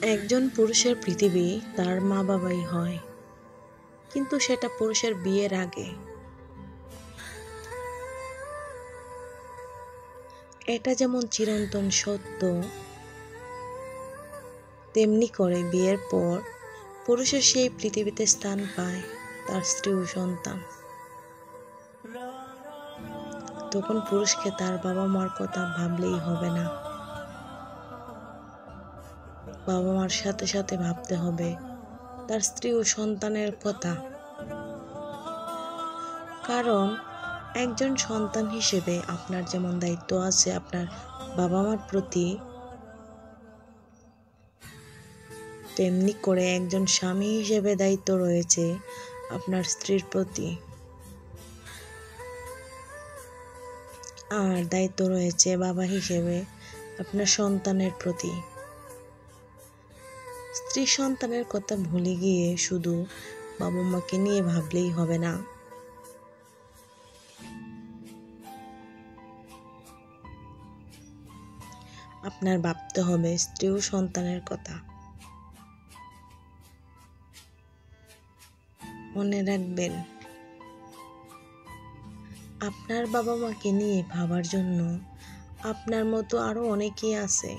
একজন পুরুষের পৃথিবী তার মা বাবাই হয়, কিন্তু সেটা পুরুষের বিয়ের আগে। এটা যেমন চিরন্তন সত্য, তেমনি করে বিয়ের পর পুরুষের সেই পৃথিবীতে স্থান পায় তার স্ত্রী ও সন্তান। তখন পুরুষকে তার বাবা মার কথা ভাবলেই হবে না, বাবা মার সাথে সাথে ভাবতে হবে তার স্ত্রী ও সন্তানের কথা। কারণ একজন সন্তান হিসেবে আপনার যেমন দায়িত্ব আছে আপনার বাবা মার প্রতি, তেমনি করে একজন স্বামী হিসেবে দায়িত্ব রয়েছে আপনার স্ত্রীর প্রতি, আর দায়িত্ব রয়েছে বাবা হিসেবে আপনার সন্তানের প্রতি। স্ত্রী সন্তানের কথা ভুলে গিয়ে শুধু বাবা মাকে নিয়ে ভাবলেই হবে না, আপনার ভাবতে হবে স্ত্রী ও সন্তানের কথা। মনে রাখবেন, আপনার বাবা মাকে নিয়ে ভাবার জন্য আপনার মতো আরো অনেকেই আছে,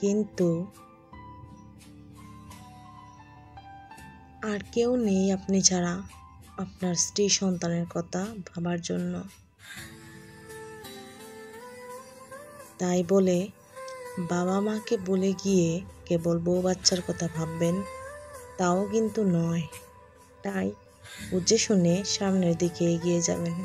কিন্তু আর কেউ নেই আপনি ছাড়া আপনার স্ত্রী সন্তানের কথা ভাবার জন্য। তাই বলে বাবা মাকে বলে গিয়ে কেবল বউ বাচ্চার কথা ভাববেন তাও কিন্তু নয়। তাই বুঝে শুনে সামনের দিকে এগিয়ে যাবেন।